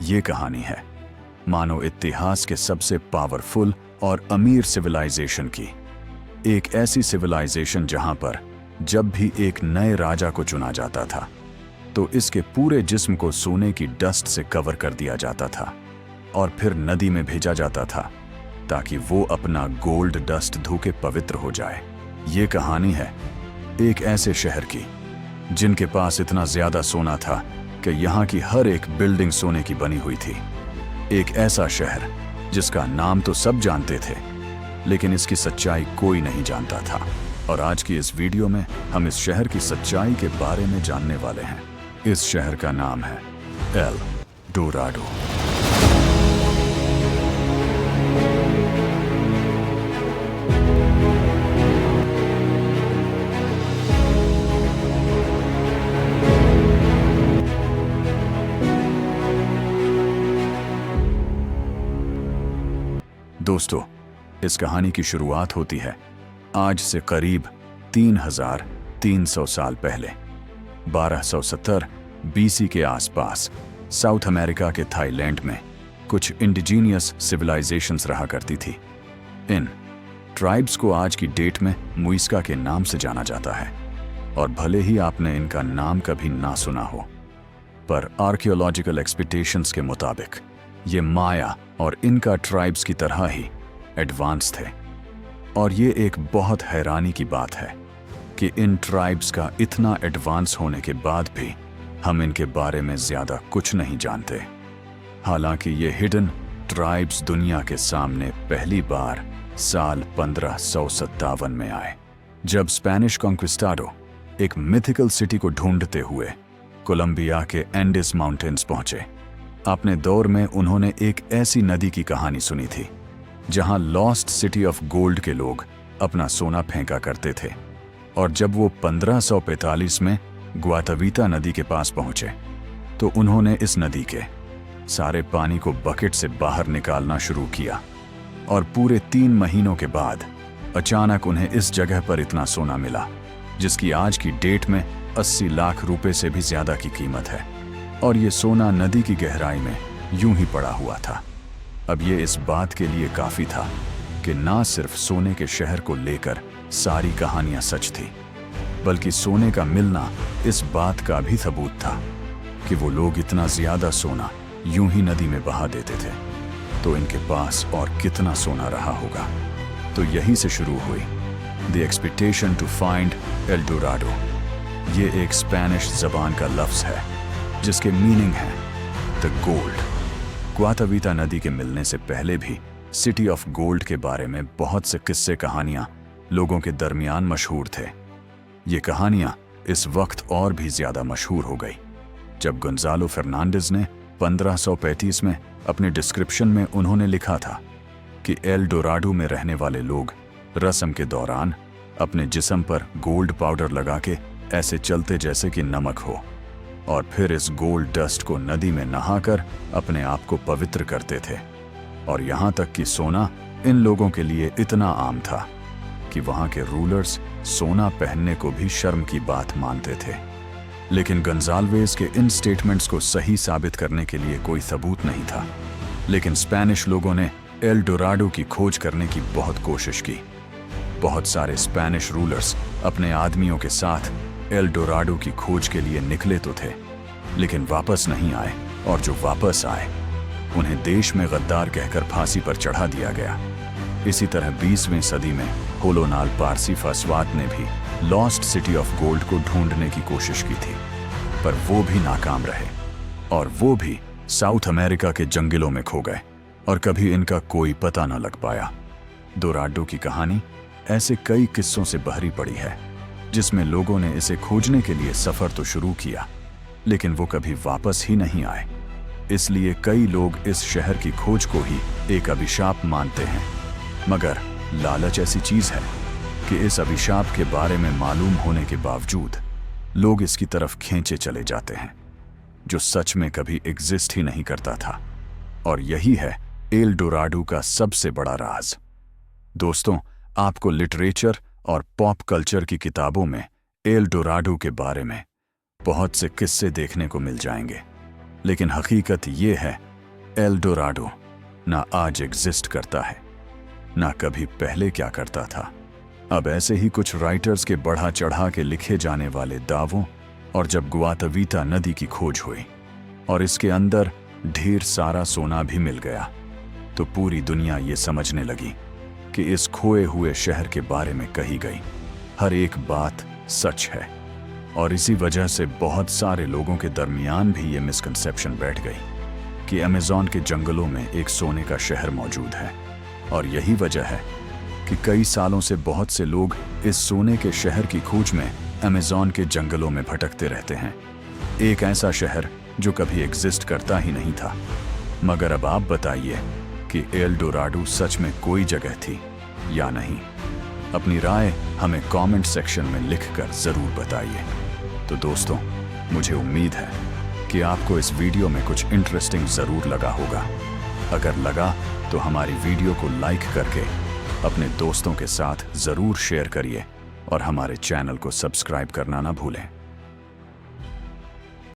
ये कहानी है मानो इतिहास के सबसे पावरफुल और अमीर सिविलाइजेशन की। एक ऐसी सिविलाइजेशन जहां पर जब भी एक नए राजा को चुना जाता था तो इसके पूरे जिस्म को सोने की डस्ट से कवर कर दिया जाता था और फिर नदी में भेजा जाता था ताकि वो अपना गोल्ड डस्ट धो के पवित्र हो जाए। ये कहानी है एक ऐसे शहर की जिनके पास इतना ज्यादा सोना था कि यहाँ की हर एक बिल्डिंग सोने की बनी हुई थी। एक ऐसा शहर जिसका नाम तो सब जानते थे लेकिन इसकी सच्चाई कोई नहीं जानता था। और आज की इस वीडियो में हम इस शहर की सच्चाई के बारे में जानने वाले हैं। इस शहर का नाम है एल डोराडो। दोस्तों, इस कहानी की शुरुआत होती है आज से करीब 3300 साल पहले 1270 बीसी के आसपास साउथ अमेरिका के थाईलैंड में कुछ इंडिजीनियस सिविलाइजेशंस रहा करती थी। इन ट्राइब्स को आज की डेट में मुइस्का के नाम से जाना जाता है और भले ही आपने इनका नाम कभी ना सुना हो, पर आर्कियोलॉजिकल एक्सपेक्टेशंस के मुताबिक ये माया और इनका ट्राइब्स की तरह ही एडवांस थे। और ये एक बहुत हैरानी की बात है कि इन ट्राइब्स का इतना एडवांस होने के बाद भी हम इनके बारे में ज्यादा कुछ नहीं जानते। हालांकि ये हिडन ट्राइब्स दुनिया के सामने पहली बार साल 1557 में आए, जब स्पेनिश कॉन्क्विस्टाडो एक मिथिकल सिटी को ढूंढते हुए कोलंबिया के एंडिस माउंटेन्स पहुंचे। अपने दौर में उन्होंने एक ऐसी नदी की कहानी सुनी थी जहां लॉस्ट सिटी ऑफ गोल्ड के लोग अपना सोना फेंका करते थे। और जब वो 1545 में ग्वाताविता नदी के पास पहुंचे तो उन्होंने इस नदी के सारे पानी को बकेट से बाहर निकालना शुरू किया और पूरे 3 महीनों के बाद अचानक उन्हें इस जगह पर इतना सोना मिला जिसकी आज की डेट में 80 लाख रुपए से भी ज्यादा की कीमत है। और ये सोना नदी की गहराई में यूं ही पड़ा हुआ था। अब ये इस बात के लिए काफी था कि ना सिर्फ सोने के शहर को लेकर सारी कहानियां सच थी, बल्कि सोने का मिलना इस बात का भी सबूत था कि वो लोग इतना ज्यादा सोना यूं ही नदी में बहा देते थे। तो इनके पास और कितना सोना रहा होगा। तो यहीं से शुरू हुई the expectation to find El Dorado. ये एक स्पेनिश जबान का लफ्ज है जिसके मीनिंग है द गोल्ड। ग्वाताविता नदी के मिलने से पहले भी सिटी ऑफ गोल्ड के बारे में बहुत से किस्से कहानियां लोगों के दरमियान मशहूर थे। ये कहानियां इस वक्त और भी ज्यादा मशहूर हो गई जब गोंजालो फर्नांडिस ने 1535 में अपने डिस्क्रिप्शन में उन्होंने लिखा था कि एल डोराडो में रहने वाले लोग रस्म के दौरान अपने जिस्म पर गोल्ड पाउडर लगा के ऐसे चलते जैसे कि नमक हो और फिर इस गोल्ड डस्ट को नदी में नहाकर अपने आप को पवित्र करते थे। और यहाँ तक कि सोना इन लोगों के लिए इतना आम था कि वहाँ के रूलर्स सोना पहनने को भी शर्म की बात मानते थे। लेकिन गंजाल्वेज के इन स्टेटमेंट्स को सही साबित करने के लिए कोई सबूत नहीं था। लेकिन स्पेनिश लोगों ने एल डोराडो की खोज करने की बहुत कोशिश की। बहुत सारे स्पेनिश रूलर्स अपने आदमियों के साथ एल डोराडो की खोज के लिए निकले तो थे, लेकिन वापस नहीं आए। और जो वापस आए उन्हें देश में गद्दार कहकर फांसी पर चढ़ा दिया गया। इसी तरह 20वीं सदी में होलोनाल पारसी फसवात ने भी लॉस्ट सिटी ऑफ गोल्ड को ढूंढने की कोशिश की थी, पर वो भी नाकाम रहे और वो भी साउथ अमेरिका के जंगलों में खो गए और कभी इनका कोई पता न लग पाया। डोराडो की कहानी ऐसे कई किस्सों से भरी पड़ी है जिसमें लोगों ने इसे खोजने के लिए सफर तो शुरू किया, लेकिन वो कभी वापस ही नहीं आए। इसलिए कई लोग इस शहर की खोज को ही एक अभिशाप मानते हैं। मगर लालच ऐसी चीज है कि इस अभिशाप के बारे में मालूम होने के बावजूद लोग इसकी तरफ खींचे चले जाते हैं, जो सच में कभी एग्जिस्ट ही नहीं करता था। और यही है एल डोराडो का सबसे बड़ा राज। दोस्तों, आपको लिटरेचर और पॉप कल्चर की किताबों में एल डोराडो के बारे में बहुत से किस्से देखने को मिल जाएंगे, लेकिन हकीकत ये है एल डोराडो ना आज एग्जिस्ट करता है, ना कभी पहले क्या करता था। अब ऐसे ही कुछ राइटर्स के बढ़ा चढ़ा के लिखे जाने वाले दावों और जब गुआतावीता नदी की खोज हुई और इसके अंदर ढेर सारा सोना भी मिल गया, तो पूरी दुनिया ये समझने लगी कि इस खोए हुए शहर के बारे में कही गई हर एक बात सच है। और इसी वजह से बहुत सारे लोगों के दरमियान भी ये मिसकंसेप्शन बैठ गई कि अमेज़न के जंगलों में एक सोने का शहर मौजूद है। और यही वजह है कि कई सालों से बहुत से लोग इस सोने के शहर की खोज में अमेज़न के जंगलों में भटकते रहते हैं। एक ऐसा शहर जो कभी एग्जिस्ट करता ही नहीं था। मगर अब आप बताइए कि एल डोराडो सच में कोई जगह थी या नहीं। अपनी राय हमें कमेंट सेक्शन में लिखकर ज़रूर बताइए। तो दोस्तों, मुझे उम्मीद है कि आपको इस वीडियो में कुछ इंटरेस्टिंग ज़रूर लगा होगा। अगर लगा तो हमारी वीडियो को लाइक करके अपने दोस्तों के साथ ज़रूर शेयर करिए और हमारे चैनल को सब्सक्राइब करना ना भूलें।